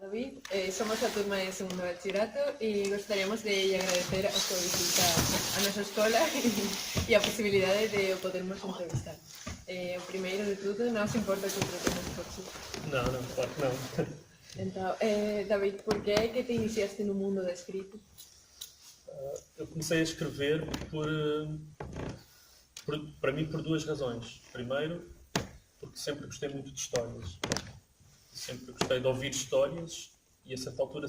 David, somos a turma de segundo bachillerato y gostaríamos de agradecer a súa visita a nosa escola e a posibilidade de o podermos entrevistar. O primeiro de tudo, non se importa que o tratemos por si. Não, claro que não. Então, David, por que é que te iniciaste no mundo da escrita? Eu comecei a escrever para mim por duas razões. Primeiro, porque sempre gostei muito de histórias. Sempre gostei de ouvir histórias e a certa altura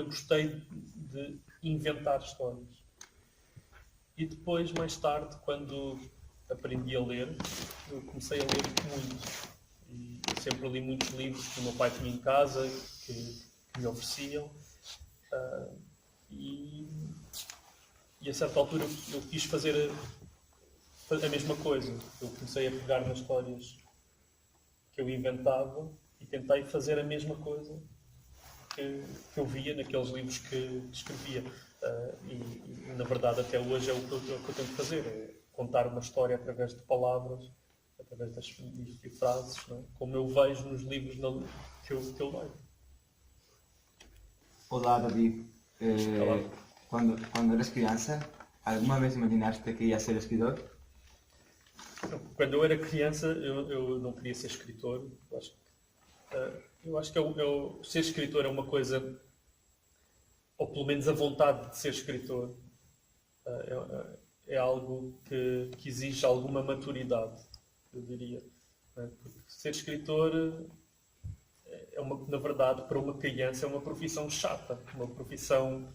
gostei de inventar histórias. E depois, mais tarde, quando aprendi a ler, eu comecei a ler muito. E sempre li muitos livros que o meu pai tinha em casa, que me ofereciam. E a certa altura eu quis fazer a mesma coisa. Eu comecei a pegar nas histórias que eu inventava e tentei fazer a mesma coisa que eu via naqueles livros que escrevia. E na verdade até hoje é o que eu tento fazer, é contar uma história através de palavras, através de frases, não é? Como eu vejo nos livros que eu leio. Olá, David. Olá. Quando eras criança, alguma vez imaginaste que ias ser escritor? Quando eu era criança, eu não queria ser escritor. Eu acho que ser escritor é uma coisa, ou pelo menos a vontade de ser escritor, é algo que exige alguma maturidade, eu diria. Porque ser escritor, na verdade, para uma criança é uma profissão chata, uma profissão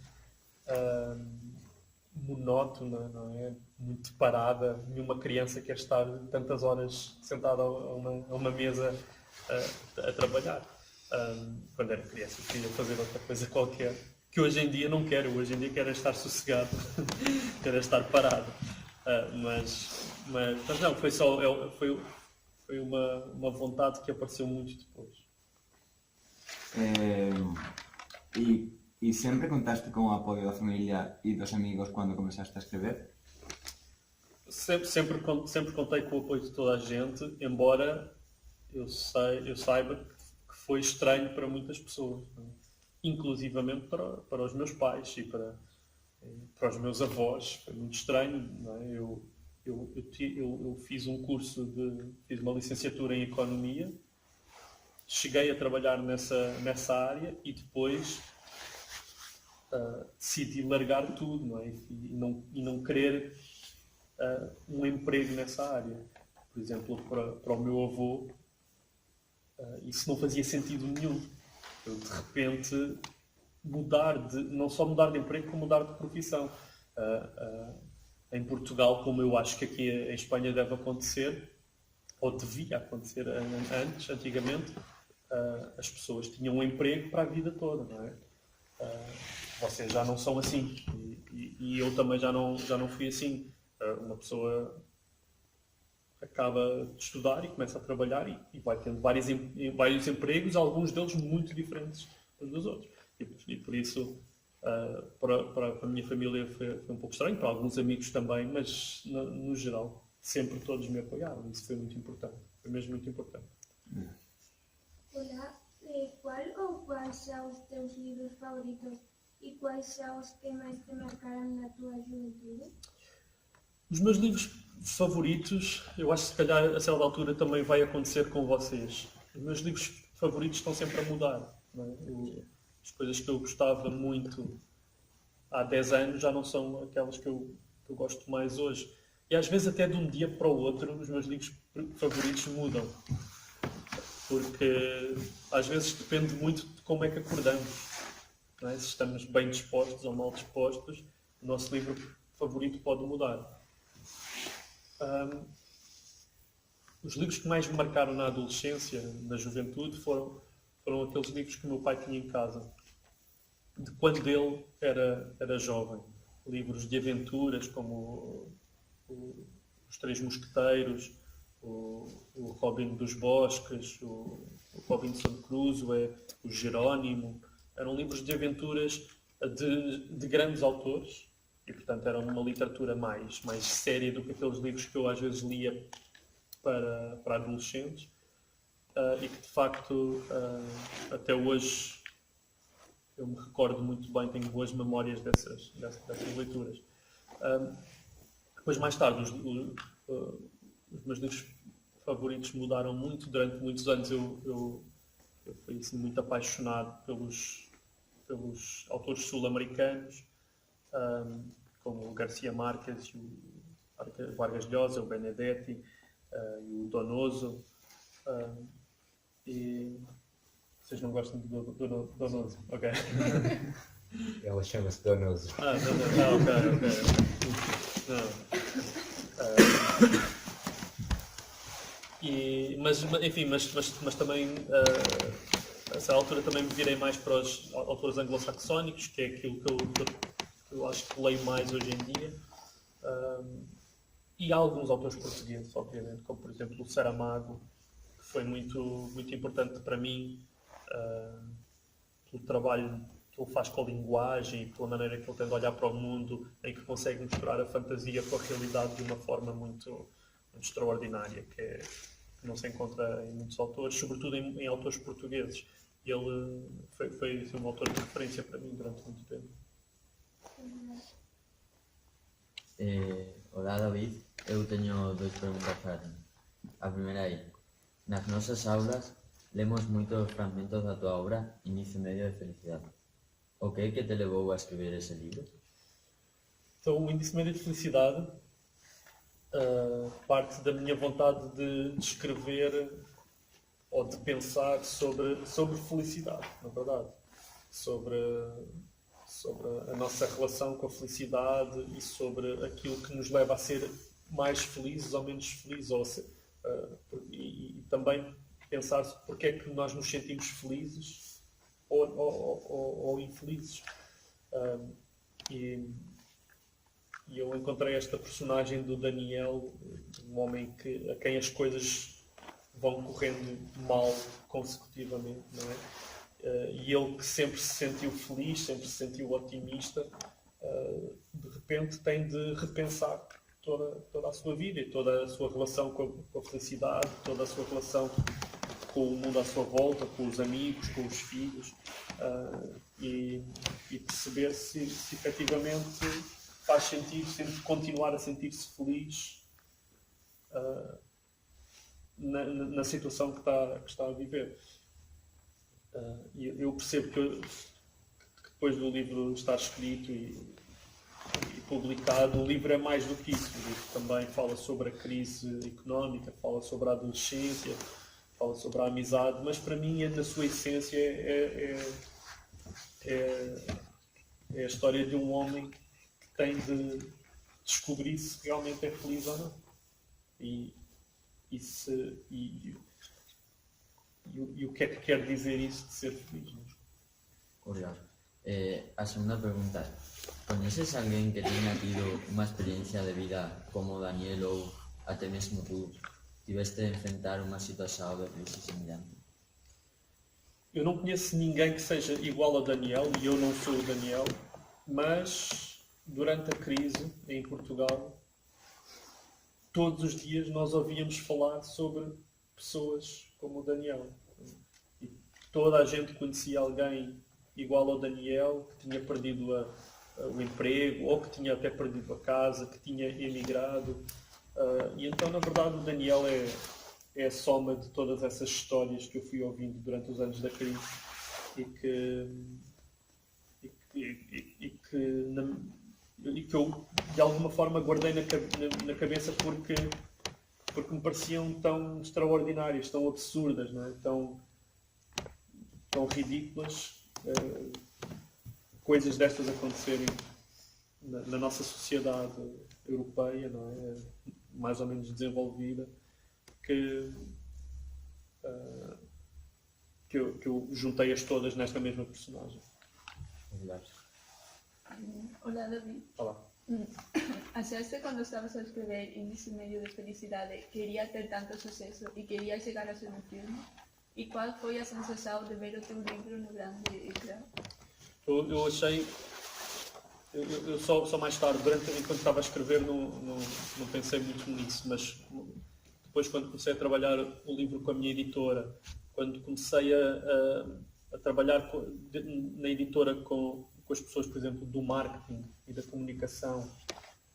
monótona, não é? Muito parada. Nenhuma criança quer estar tantas horas sentada a uma mesa a trabalhar. Quando era criança queria fazer outra coisa qualquer, que hoje em dia não quero. Hoje em dia quero estar sossegado, quero estar parado. Mas não, foi uma vontade que apareceu muito depois. E sempre contaste com o apoio da família e dos amigos quando começaste a escrever? Sempre contei com o apoio de toda a gente, embora eu saiba que foi estranho para muitas pessoas, não é? Inclusivamente para os meus pais e para os meus avós. Foi muito estranho, não é? Eu fiz um curso fiz uma licenciatura em Economia, cheguei a trabalhar nessa área e depois decidi largar tudo, não é? E não querer um emprego nessa área. Por exemplo, para o meu avô, isso não fazia sentido nenhum. Eu, de repente, não só mudar de emprego, como mudar de profissão. Em Portugal, como eu acho que aqui em Espanha deve acontecer, ou devia acontecer antigamente, as pessoas tinham um emprego para a vida toda, não é? Vocês já não são assim. E eu também já não fui assim. Uma pessoa acaba de estudar e começa a trabalhar e vai tendo vários empregos, alguns deles muito diferentes uns dos outros. E por isso, para a minha família foi um pouco estranho, para alguns amigos também, mas no geral sempre todos me apoiaram. Isso foi muito importante. Foi mesmo muito importante. Olá, quais são os teus livros favoritos e quais são os que mais te marcaram na tua juventude? Os meus livros favoritos, eu acho que se calhar a certa altura também vai acontecer com vocês. Os meus livros favoritos estão sempre a mudar, não é? As coisas que eu gostava muito há 10 anos já não são aquelas que eu gosto mais hoje. E às vezes até de um dia para o outro os meus livros favoritos mudam. Porque às vezes depende muito de como é que acordamos. Não é? Se estamos bem dispostos ou mal dispostos, o nosso livro favorito pode mudar. Os livros que mais me marcaram na adolescência, na juventude, foram aqueles livros que o meu pai tinha em casa, de quando ele era jovem. Livros de aventuras como Os Três Mosqueteiros, o Robin dos Bosques, o Robinson Crusoe, o Jerónimo. Eram livros de aventuras de grandes autores e, portanto, era uma literatura mais séria do que aqueles livros que eu às vezes lia para adolescentes. e que de facto até hoje eu me recordo muito bem, tenho boas memórias dessas leituras. Depois, mais tarde, os meus livros favoritos mudaram muito. Durante muitos anos eu fui assim, muito apaixonado pelos autores sul-americanos, como o Garcia Marques, o Vargas Llosa, o Benedetti e o Donoso. E vocês não gostam do Donoso? Ok. Ela chama-se Donoso. Ok. Não. Mas também essa altura também me virei mais para os autores anglo-saxónicos, que é aquilo que eu acho que leio mais hoje em dia. E há alguns autores portugueses, obviamente, como por exemplo o Saramago, que foi muito, muito importante para mim, pelo trabalho que ele faz com a linguagem e pela maneira que ele tem de olhar para o mundo, em que consegue misturar a fantasia com a realidade de uma forma muito extraordinária, que não se encontra em muitos autores, sobretudo em autores portugueses. Ele foi um autor de referência para mim durante muito tempo. Hola David, eu teño duas preguntas para ti. A primeira é, nas nosas aulas lemos moitos fragmentos da tua obra Inicio e Medio de Felicidade. O que é que te levou a escrever ese libro? Então, o Índice Médio de Felicidade parte da minha vontade de escrever ou de pensar sobre felicidade, na verdade. Sobre a nossa relação com a felicidade e sobre aquilo que nos leva a ser mais felizes ou menos felizes. E também pensar porque é que nós nos sentimos felizes ou infelizes. E eu encontrei esta personagem do Daniel, um homem a quem as coisas vão correndo mal consecutivamente, não é? E ele que sempre se sentiu feliz, sempre se sentiu otimista, de repente tem de repensar toda a sua vida e toda a sua relação com a felicidade, toda a sua relação com o mundo à sua volta, com os amigos, com os filhos, e perceber se efetivamente faz sentido sempre continuar a sentir-se feliz na situação que está a viver. Eu percebo que depois do livro estar escrito e publicado, o livro é mais do que isso. O livro também fala sobre a crise económica, fala sobre a adolescência, fala sobre a amizade, mas para mim, na sua essência, é a história de um homem que tem de descobrir se realmente é feliz ou não. E o que é que quer dizer isso de ser feliz? Não? Obrigado. A segunda pregunta é, conoces a alguén que tenha tido unha experiencia de vida como Daniel ou até mesmo tú tiveste de enfrentar unha situación de crise semelhante? Eu não conheço ninguém que seja igual a Daniel, e eu não sou o Daniel, mas durante a crise em Portugal, todos os dias nós ouvíamos falar sobre pessoas como o Daniel. E toda a gente conhecia alguém igual ao Daniel, que tinha perdido o emprego, ou que tinha até perdido a casa, que tinha emigrado. E então, na verdade, o Daniel é a soma de todas essas histórias que eu fui ouvindo durante os anos da crise e que eu, de alguma forma, guardei na cabeça porque me pareciam tão extraordinárias, tão absurdas, não é? tão ridículas, coisas destas acontecerem na nossa sociedade europeia, não é? Mais ou menos desenvolvida, que eu juntei-as todas nesta mesma personagem. Obrigado. Hola David. Olá. ¿Achaste cuando estabas a escribir Índice y Medio de Felicidade quería ter tanto suceso e quería llegar a ser un filme? E qual foi a sensação de ver o teu livro no grande ecrã? Eu achei... Eu só mais tarde, enquanto estava a escrever, não pensei muito nisso, mas depois quando comecei a trabalhar o livro com a minha editora, quando comecei a trabalhar na editora com as pessoas, por exemplo, do marketing e da comunicação,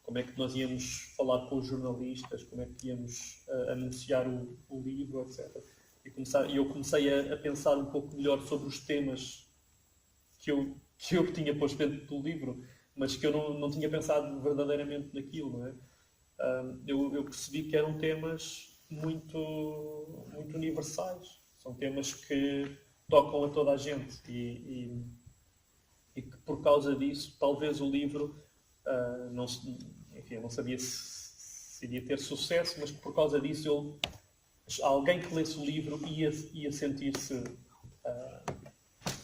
como é que nós íamos falar com os jornalistas, como é que íamos anunciar o livro, etc. E eu comecei a pensar um pouco melhor sobre os temas que eu tinha posto dentro do livro, mas que eu não tinha pensado verdadeiramente naquilo, não é? Eu percebi que eram temas muito universais, são temas que tocam a toda a gente e que por causa disso, talvez o livro, enfim, eu não sabia se iria ter sucesso, mas que por causa disso alguém que lesse o livro ia sentir-se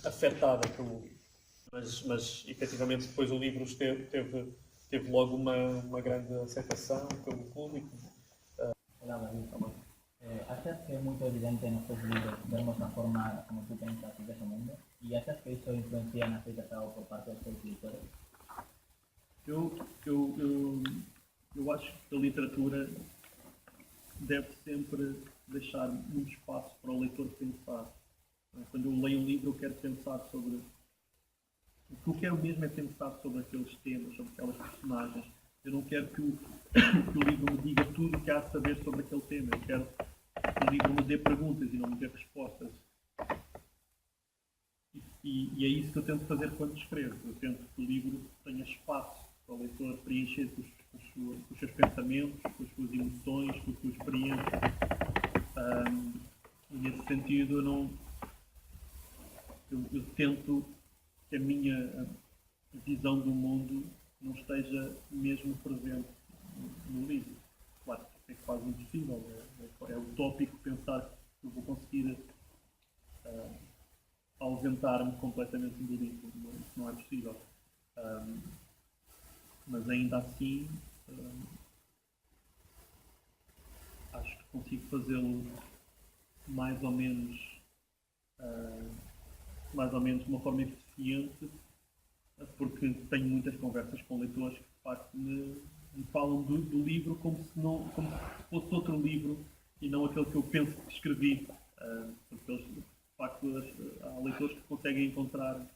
afetada pelo livro. Mas efetivamente depois o livro teve logo uma grande aceitação pelo público. Hola, David. ¿Achas que es muy evidente en estos libros vemos la forma como tú piensas y ves el mundo? ¿Y achas que eso influencia en aceite atado por parte dos teus escritores? Eu acho que a literatura deve sempre deixar muito espaço para o leitor pensar. Quando eu leio um livro, eu quero pensar sobre... O que eu quero mesmo é pensar sobre aqueles temas, sobre aquelas personagens. Eu não quero que o livro me diga tudo o que há a saber sobre aquele tema. Eu quero que o livro me dê perguntas e não me dê respostas. E é isso que eu tento fazer quando escrevo. Eu tento que o livro tenha espaço para o leitor preencher com os seus pensamentos, com as suas emoções, com a sua experiência. E nesse sentido, eu tento que a minha visão do mundo não esteja mesmo presente no livro. Claro que é quase impossível, é utópico pensar que eu vou conseguir ausentar-me completamente do livro. Isso não é possível. Mas ainda assim, acho que consigo fazê-lo mais ou menos de uma forma eficiente, porque tenho muitas conversas com leitores que de facto me falam do livro como se fosse outro livro e não aquele que eu penso que escrevi. Porque eles, de facto, há leitores que conseguem encontrar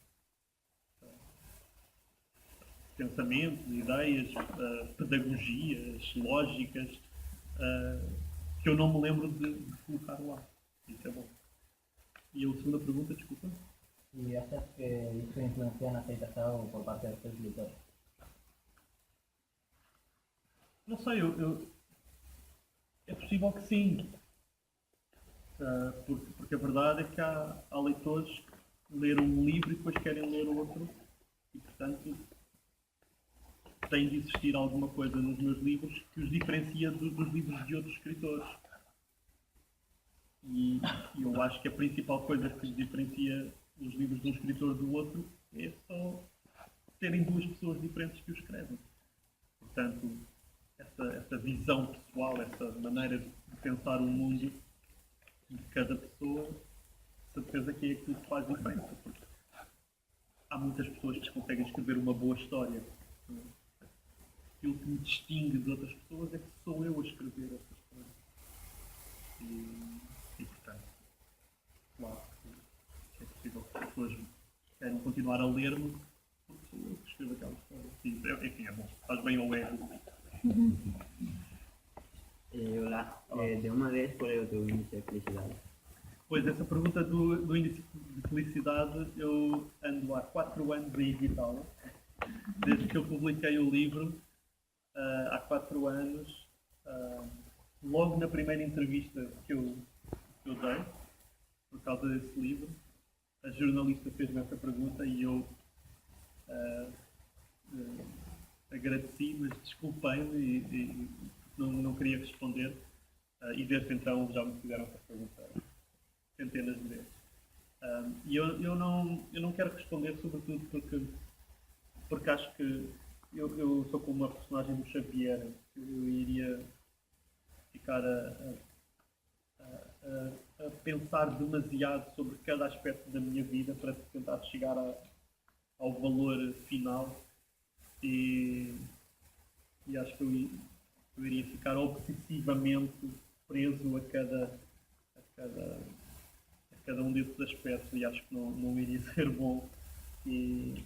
pensamentos, ideias, pedagogias, lógicas que eu não me lembro de colocar lá. Isso é bom. E a segunda pergunta, desculpa. ¿Y achas que eso influencia en aceite atado por parte dos teus escritores? Não sei, é possível que sim. Porque a verdade é que há leitores que leram um livro e depois querem ler outro. E, portanto, tem de existir alguma coisa nos meus livros que os diferencia dos livros de outros escritores. E eu acho que a principal coisa que os diferencia os livros de um escritor do outro é só terem duas pessoas diferentes que o escrevem. Portanto, essa visão pessoal, essa maneira de pensar o mundo de cada pessoa, certeza que é aquilo que faz diferença. Porque há muitas pessoas que conseguem escrever uma boa história. Aquilo que me distingue de outras pessoas é que sou eu a escrever essa história. E portanto, claro que é possível que as pessoas querem continuar a ler-me porque sou eu que escrevo aquela história. Enfim, é bom. Faz bem ao ego. Hola, de 1 a 10, ¿cuál es tu índice de felicidad? Pois, essa pergunta do índice de felicidade, eu ando há 4 anos a evitá-la. Desde que eu publiquei o livro, há 4 anos, logo na primeira entrevista que eu dei, por causa desse livro, a jornalista fez-me essa pergunta e eu agradeci, mas desculpei-me e não queria responder. E desde então já me fizeram essa pergunta centenas de vezes. E eu não quero responder, sobretudo porque acho que eu sou como uma personagem do Xavier. Eu iria ficar a pensar demasiado sobre cada aspecto da minha vida para tentar chegar ao valor final e acho que eu iria ficar obsessivamente preso a cada um desses aspectos e acho que não iria ser bom. E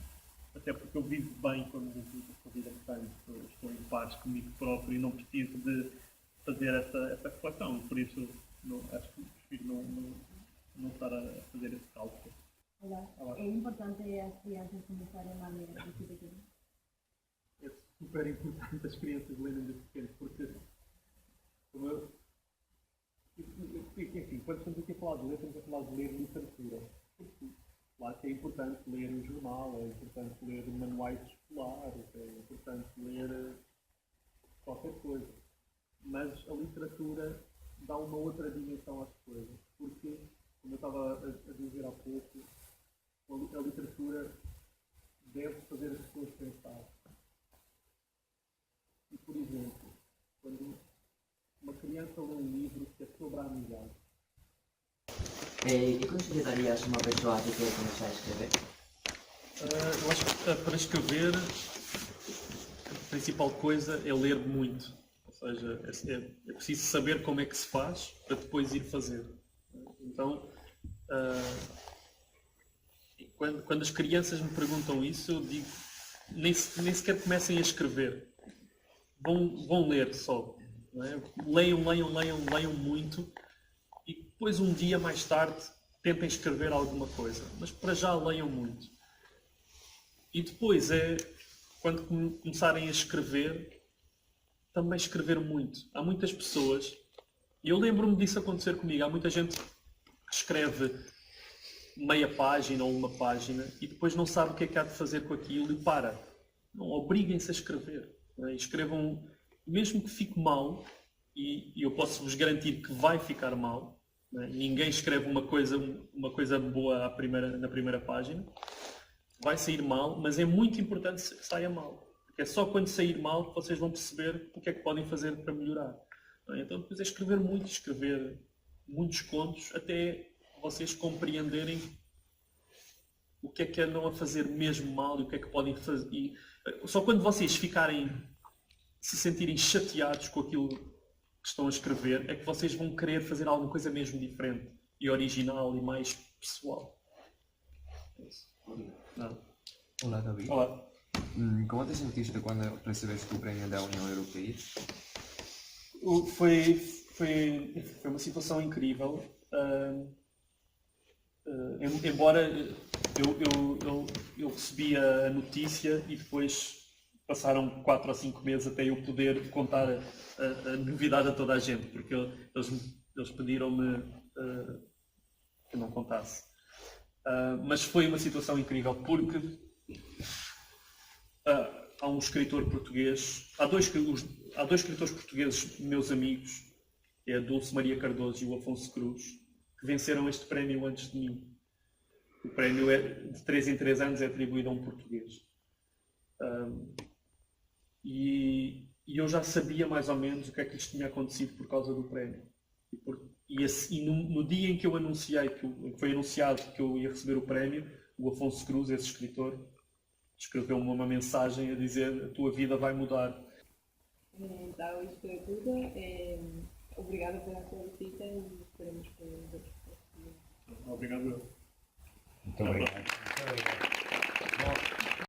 até porque eu vivo bem com a minha vida, com a vida que tenho, estou em paz comigo próprio e não preciso de fazer essa reflexão. Por isso acho que prefiro não estar a fazer esse cálculo. Olá. Olá. É importante as crianças começarem a ler desde pequenos? É super importante as crianças lerem desde pequenos, porque enfim, quando estamos aqui a falar de ler, estamos a falar de ler literatura. Claro que é importante ler um jornal, é importante ler manuais escolares, é importante ler qualquer coisa. Mas a literatura dá uma outra dimensão às coisas, porque, como eu estava a dizer há pouco, a literatura deve fazer as pessoas pensar. E, por exemplo, quando uma criança lê um livro que é sobre a amizade. E como se darias a uma pessoa que quer começar a escrever? Eu acho que para escrever a principal coisa é ler muito. Ou seja, é preciso saber como é que se faz para depois ir fazer. Então, quando as crianças me perguntam isso, eu digo, nem sequer comecem a escrever. Vão ler só. Não é? Leiam muito e depois um dia mais tarde tentem escrever alguma coisa. Mas para já leiam muito. E depois quando começarem a escrever, também escrever muito. Há muitas pessoas, e eu lembro-me disso acontecer comigo, há muita gente que escreve meia página ou uma página e depois não sabe o que é que há de fazer com aquilo e para. Não, obriguem-se a escrever. Não é? Escrevam, mesmo que fique mal, e eu posso vos garantir que vai ficar mal. Não é? Ninguém escreve uma coisa boa na primeira página. Vai sair mal, mas é muito importante que saia mal. Porque é só quando sair mal que vocês vão perceber o que é que podem fazer para melhorar. Não é? Então depois é escrever muitos contos, até vocês compreenderem o que é que andam a fazer mesmo mal e o que é que podem fazer. E só quando vocês se sentirem chateados com aquilo que estão a escrever, é que vocês vão querer fazer alguma coisa mesmo diferente e original e mais pessoal. É isso. Olá, David. Olá. ¿Cómo te sentiste cuando recibiste tu premio da Unión Europea? Foi uma situação incrível. Embora eu recebi a notícia e depois passaram 4 ou 5 meses até eu poder contar a novidade a toda a gente, porque eles pediram-me que não contasse. Mas foi uma situação incrível porque há um escritor português, há dois escritores portugueses, meus amigos, que é a Dulce Maria Cardoso e o Afonso Cruz, que venceram este prémio antes de mim. O prémio de 3 em 3 anos é atribuído a um português. E eu já sabia mais ou menos o que é que lhes tinha acontecido por causa do prémio. E no dia em que eu anunciei, que foi anunciado que eu ia receber o prémio, o Afonso Cruz, esse escritor, escreveu-me uma mensagem a dizer: a tua vida vai mudar. Então, isto é tudo. Obrigada pela sua visita e esperemos que... Obrigado. Muito obrigado.